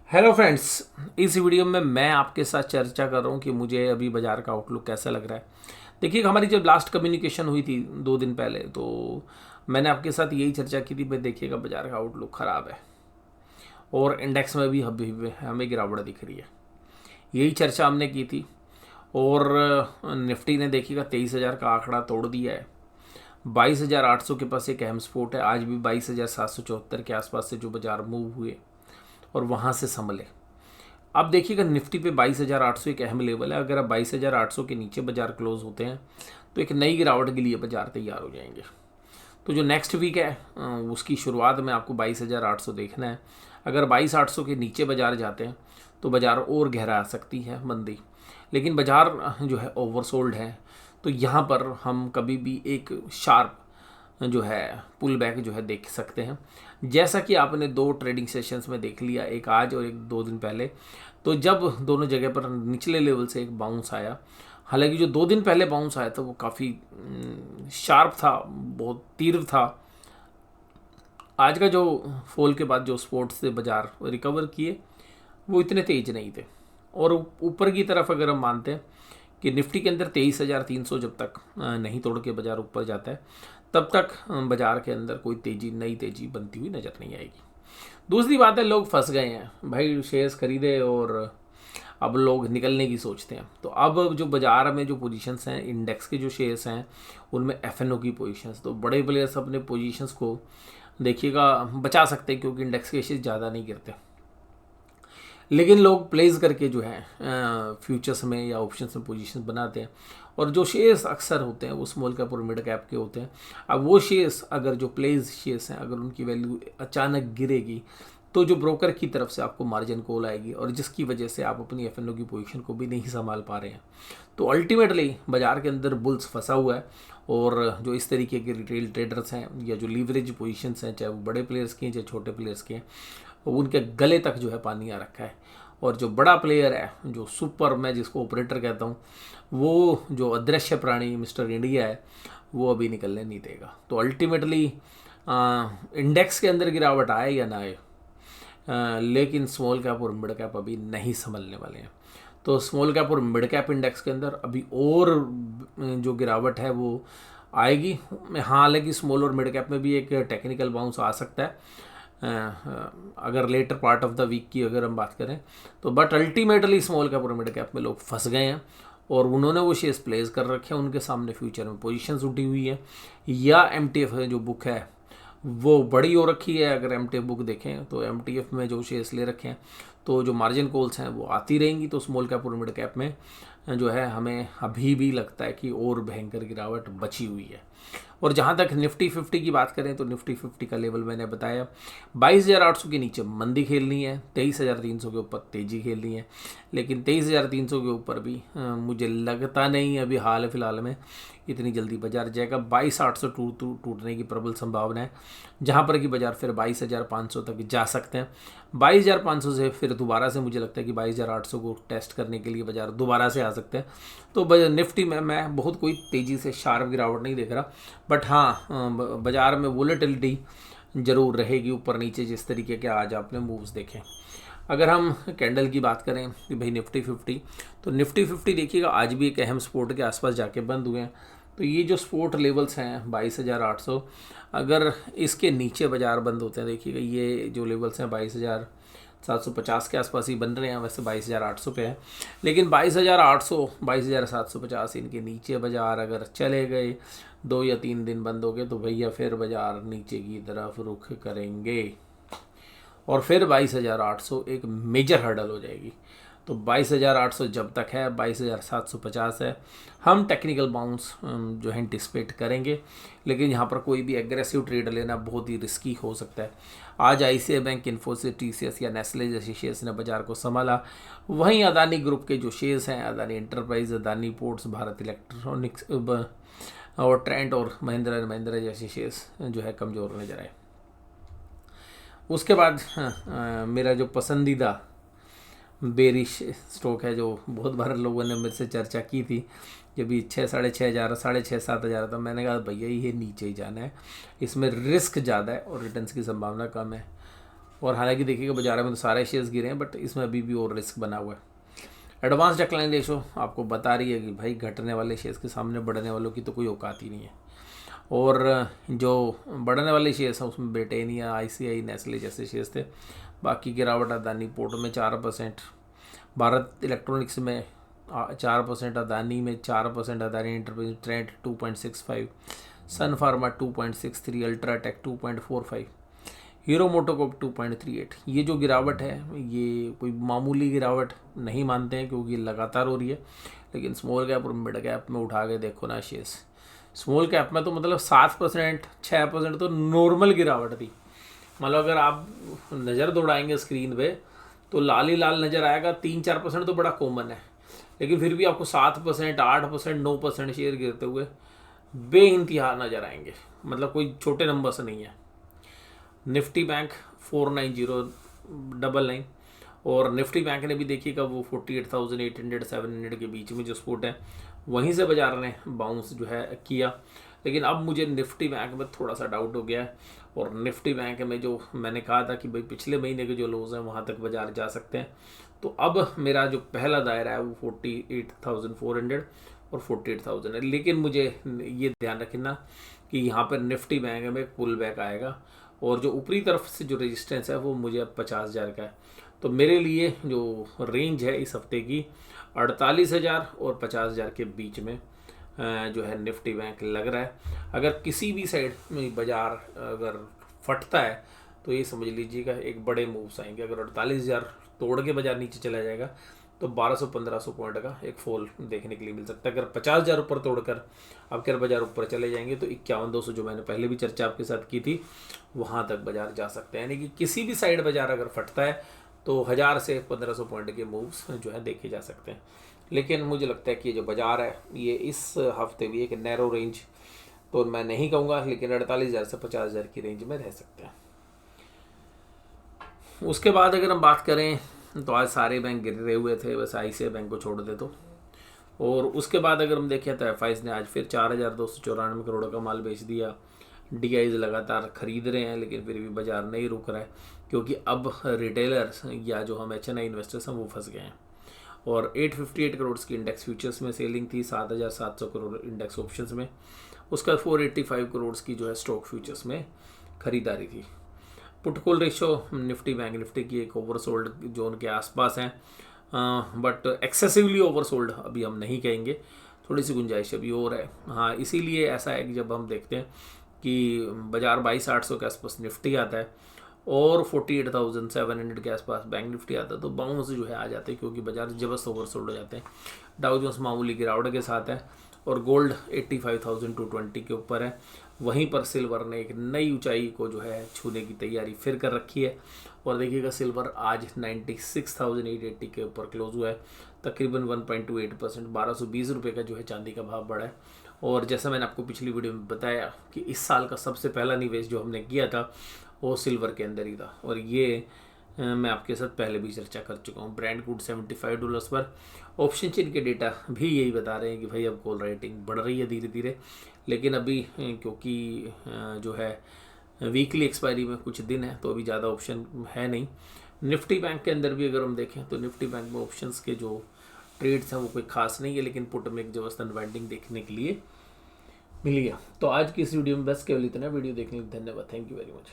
Hello friends. इस video में मैं आपके साथ चर्चा कर रहा हूँ कि मुझे अभी बाज़ार का आउटलुक कैसा लग रहा है। देखिए, हमारी जब लास्ट कम्युनिकेशन हुई थी 2 दिन पहले, तो मैंने आपके साथ यही चर्चा की थी। भाई देखिएगा, बाज़ार का आउटलुक ख़राब है और इंडेक्स में भी अभी हमें गिरावट दिख रही है। यही चर्चा हमने की थी। और निफ्टी ने देखिएगा 23,000 का आंकड़ा तोड़ दिया है। 22,800 के पास एक अहम सपोर्ट है। आज भी 22,774 के आसपास से जो बाज़ार मूव हुए और वहाँ से संभले। अब देखिएगा, निफ्टी पे 22,800 एक अहम लेवल है। अगर अब 22,800 के नीचे बाजार क्लोज होते हैं तो एक नई गिरावट के लिए बाजार तैयार हो जाएंगे। तो जो नेक्स्ट वीक है उसकी शुरुआत में आपको 22,800 देखना है। अगर 22,800 के नीचे बाजार जाते हैं तो बाजार और गहरा आ सकती है मंदी। लेकिन बाजार जो है ओवरसोल्ड है। तो यहाँ पर हम कभी भी एक शार्प जो है पुल बैक जो है देख सकते हैं, जैसा कि आपने दो ट्रेडिंग सेशंस में देख लिया, एक आज और एक 2 दिन पहले। तो जब दोनों जगह पर निचले लेवल से एक बाउंस आया, हालांकि जो 2 दिन पहले बाउंस आया था वो काफ़ी शार्प था, बहुत तीव्र था। आज का जो फॉल के बाद जो स्पोर्ट्स से बाजार रिकवर किए वो इतने तेज नहीं थे। और ऊपर की तरफ अगर हम मानते हैं कि निफ्टी के अंदर 23,300 जब तक नहीं तोड़ के बाजार ऊपर जाता है, तब तक बाजार के अंदर कोई तेजी, नई तेजी बनती हुई नजर नहीं आएगी। दूसरी बात है, लोग फंस गए हैं भाई, शेयर्स खरीदे और अब लोग निकलने की सोचते हैं। तो अब जो बाजार में जो पोजीशंस हैं, इंडेक्स के जो शेयर्स हैं, उनमें एफएनओ की पोजीशंस, तो बड़े प्लेयर्स अपने पोजीशंस को देखिएगा बचा सकते हैं, क्योंकि इंडेक्स के शेयर ज़्यादा नहीं गिरते। लेकिन लोग प्लेस करके जो है फ्यूचर्स में या ऑप्शंस में पोजीशन बनाते हैं। और जो शेयर्स अक्सर होते हैं वो स्मॉल कैप और मिड कैप के होते हैं। अब वो शेयर्स, अगर जो प्लेस शेयर्स हैं, अगर उनकी वैल्यू अचानक गिरेगी तो जो ब्रोकर की तरफ से आपको मार्जिन कॉल आएगी, और जिसकी वजह से आप अपनी एफएनओ की पोजीशन को भी नहीं संभाल पा रहे हैं। तो अल्टीमेटली बाजार के अंदर बुल्स फंसा हुआ है। और जो इस तरीके के रिटेल ट्रेडर्स हैं या जो लीवरेज पोजीशंस हैं, चाहे वो बड़े प्लेयर्स की हैं चाहे छोटे प्लेयर्स की हैं, उनके गले तक जो है पानी आ रखा है। और जो बड़ा प्लेयर है, जो सुपर, मैं जिसको ऑपरेटर कहता हूँ, वो जो अदृश्य प्राणी मिस्टर इंडिया है, वो अभी निकलने नहीं देगा। तो अल्टीमेटली इंडेक्स के अंदर गिरावट आए या ना आए, लेकिन स्मॉल कैप और मिड कैप अभी नहीं संभलने वाले हैं। तो स्मॉल कैप और मिड कैप इंडेक्स के अंदर अभी और जो गिरावट है वो आएगी। हाँ, हालांकि स्मॉल और मिड कैप में भी एक टेक्निकल बाउंस आ सकता है अगर later part of the week की अगर हम बात करें तो। बट अल्टीमेटली स्मॉल कैप और मिड कैप में लोग फंस गए हैं और उन्होंने वो शेयर्स प्लेस कर रखे हैं। उनके सामने फ्यूचर में पोजीशंस उठी हुई है, या एमटीएफ जो बुक है वो बड़ी हो रखी है। अगर एमटीएफ बुक देखें तो एमटीएफ में जो शेयर्स ले रखे हैं, तो जो मार्जिन कॉल्स हैं वो आती रहेंगी। तो स्मॉल कैप और मिड कैप में जो है हमें अभी भी लगता है कि और भयंकर गिरावट बची हुई है। और जहाँ तक निफ्टी 50 की बात करें तो निफ्टी 50 का लेवल मैंने बताया, 22,800 के नीचे मंदी खेलनी है, 23,300 के ऊपर तेजी खेलनी है। लेकिन 23,300 के ऊपर भी मुझे लगता नहीं अभी हाल फिलहाल में इतनी जल्दी बाजार जाएगा। 22,800 टूटने की प्रबल संभावना है, जहाँ पर कि बाजार फिर 22,500 तक जा सकते हैं। 22,500 से फिर दोबारा से मुझे लगता है कि 22,800 को टेस्ट करने के लिए बाजार दोबारा से आ सकते हैं। तो निफ्टी में मैं बहुत कोई तेज़ी से शार्प गिरावट नहीं देख रहा। बट हाँ, बाजार में वोलेटिलिटी ज़रूर रहेगी ऊपर नीचे, जिस तरीके के आज आपने मूव्स देखे। अगर हम कैंडल की बात करें कि भाई निफ्टी 50, तो निफ्टी 50 देखिएगा आज भी एक अहम सपोर्ट के आसपास जाके बंद हुए हैं। तो ये जो सपोर्ट लेवल्स हैं 22,800, अगर इसके नीचे बाजार बंद होते हैं, देखिएगा ये जो लेवल्स हैं 22,750 के आसपास ही बन रहे हैं। वैसे 22,800 पे है, लेकिन 22,800 22,750 इनके नीचे बाजार अगर चले गए, 2 या 3 दिन बंद हो गए, तो भैया फिर बाजार नीचे की तरफ रुख करेंगे और फिर 22,800 एक मेजर हर्डल हो जाएगी। तो 22,800 जब तक है, 22,750 है, हम टेक्निकल बाउंस जो है एंटिसिपेट करेंगे। लेकिन यहाँ पर कोई भी एग्रेसिव ट्रेड लेना बहुत ही रिस्की हो सकता है। आज आईसीआई बैंक, इन्फोसिस, टीसीएस या नेस्ले जैसे शेयर्स ने बाजार को संभाला। वहीं अदानी ग्रुप के जो शेयर्स हैं, Adani enterprise, Adani ports, Bharat electronics और ट्रेंट और महिंद्रा एंड महिंद्रा जैसे शेयर्स जो है कमज़ोर नजर आए। उसके बाद मेरा जो पसंदीदा बेरिश स्टॉक है, जो बहुत बार लोगों ने मेरे से चर्चा की थी, जब भी 6,500 6,500 था, मैंने कहा भैया ये नीचे ही जाना है, इसमें रिस्क ज़्यादा है और रिटर्न्स की संभावना कम है। और हालांकि देखिएगा बाजार में तो सारे शेयर्स गिरे हैं, बट इसमें अभी भी और रिस्क बना हुआ है। एडवांस डिक्लाइन रेशो आपको बता रही है कि भाई घटने वाले शेयर्स के सामने बढ़ने वालों की तो कोई औकात ही नहीं है। और जो बढ़ने वाले शेयर्स हैं उसमें ब्रिटेनिया, आईसीआई, नेस्ले जैसे शेयर्स थे। बाकी गिरावट अदानी पोर्ट में 4%, भारत इलेक्ट्रॉनिक्स में 4%, अदानी में 4%, अदानी एंटरप्राइज ट्रेंड 2.65, सन फार्मा 2.63, अल्ट्राटेक 2.45, हीरो मोटोकॉर्प 2.38। ये जो गिरावट है ये कोई मामूली गिरावट नहीं मानते हैं क्योंकि लगातार हो रही है। लेकिन स्मॉल कैप और मिड कैप में उठा के देखो ना शेयर्स, स्मॉल कैप में तो मतलब 7%, 6% तो नॉर्मल गिरावट थी। मतलब अगर आप नज़र दौड़ाएंगे स्क्रीन पे तो लाल ही लाल नज़र आएगा। 3-4% तो बड़ा कॉमन है, लेकिन फिर भी आपको 7%, 8%, 9% शेयर गिरते हुए बेइंतहा नज़र आएंगे। मतलब कोई छोटे नंबर से नहीं है। निफ्टी बैंक 49099, और निफ्टी बैंक ने भी देखिएगा वो 48,800 700 के बीच में जो सपोर्ट है वहीं से बाजार ने बाउंस जो है किया। लेकिन अब मुझे निफ्टी बैंक में थोड़ा सा डाउट हो गया है। और निफ्टी बैंक में जो मैंने कहा था कि भाई पिछले महीने के जो लोज हैं वहाँ तक बाजार जा सकते हैं, तो अब मेरा जो पहला दायरा है वो 48,400 और 48,000 है। लेकिन मुझे ये ध्यान रखना कि यहाँ पर निफ्टी बैंक में पुल बैक आएगा, और जो ऊपरी तरफ से जो रेजिस्टेंस है वो मुझे अब 50,000 का है। तो मेरे लिए जो रेंज है इस हफ्ते की 48,000 और 50,000 के बीच में जो है निफ्टी बैंक लग रहा है। अगर किसी भी साइड में बाजार अगर फटता है तो ये समझ लीजिएगा एक बड़े मूव्स आएंगे। अगर 48,000 तोड़ के बाजार नीचे चला जाएगा तो 1200-1500 पॉइंट का एक फॉल देखने के लिए मिल सकता है। अगर 50,000 ऊपर तोड़कर आपके बाजार ऊपर चले जाएंगे तो 51,200 जो मैंने पहले भी चर्चा आपके साथ की थी वहाँ तक बाजार जा सकते हैं। यानी कि किसी भी साइड बाजार अगर फटता है तो 1000 से 1500 पॉइंट के मूव्स जो है देखे जा सकते हैं। लेकिन मुझे लगता है कि जो बाजार है ये इस हफ्ते भी एक नैरो रेंज तो मैं नहीं कहूँगा, लेकिन 48,000 से 50,000 की रेंज में रह सकते हैं। उसके बाद अगर हम बात करें तो आज सारे बैंक गिरे हुए थे, बस आईसीआई बैंक को छोड़ दे तो। और उसके बाद अगर हम देखें तो एफआईज ने आज फिर 4,294 करोड़ का माल बेच दिया। डीआईज लगातार खरीद रहे हैं, लेकिन फिर भी बाजार नहीं रुक रहा है क्योंकि अब रिटेलर्स या जो हम एचएनआई इन्वेस्टर्स हैं वो फंस गए हैं। और 858 करोड़ की इंडेक्स फ्यूचर्स में सेलिंग थी, 7,700 करोड़ इंडेक्स ऑप्शंस में, उसका 485 करोड़ की जो है स्टॉक फ्यूचर्स में खरीदारी थी। Put call ratio Nifty bank Nifty की एक ओवरसोल्ड जोन के आसपास है, बट एक्सेसिवली ओवरसोल्ड अभी हम नहीं कहेंगे, थोड़ी सी गुंजाइश अभी और है। हाँ, इसीलिए ऐसा है कि जब हम देखते हैं कि बाजार 22,800 के आसपास निफ्टी आता है और 48,700 के आसपास बैंक निफ्टी आता है तो बाउंस जो है आ जाते हैं क्योंकि बाजार जबरदस्त ओवरसोल्ड हो जाते हैं। डाउ जोन्स मामूली गिरावट के साथ है और गोल्ड 85,220 के ऊपर है। वहीं पर सिल्वर ने एक नई ऊंचाई को जो है छूने की तैयारी फिर कर रखी है। और देखिएगा सिल्वर आज 96,880 के ऊपर क्लोज हुआ है, तकरीबन 1.28%, 1220 रुपये का जो है चांदी का भाव बढ़ा है। और जैसा मैंने आपको पिछली वीडियो में बताया कि इस साल का सबसे पहला निवेश जो हमने किया था वो सिल्वर के अंदर ही था, और ये मैं आपके साथ पहले भी चर्चा कर चुका हूँ। ब्रांड क्रूड $75 पर। ऑप्शन चेन के डेटा भी यही बता रहे हैं कि भाई अब कॉल राइटिंग बढ़ रही है धीरे धीरे, लेकिन अभी क्योंकि जो है वीकली एक्सपायरी में कुछ दिन है तो अभी ज़्यादा ऑप्शन है नहीं। निफ्टी बैंक के अंदर भी अगर हम देखें तो निफ्टी बैंक में ऑप्शंस के जो ट्रेड्स हैं वो कोई खास नहीं है, लेकिन पुट में एक जबरदस्त अनवाइंडिंग देखने के लिए मिली है। तो आज की इस वीडियो में बस केवल इतना। वीडियो देखने के लिए धन्यवाद। Thank you very much.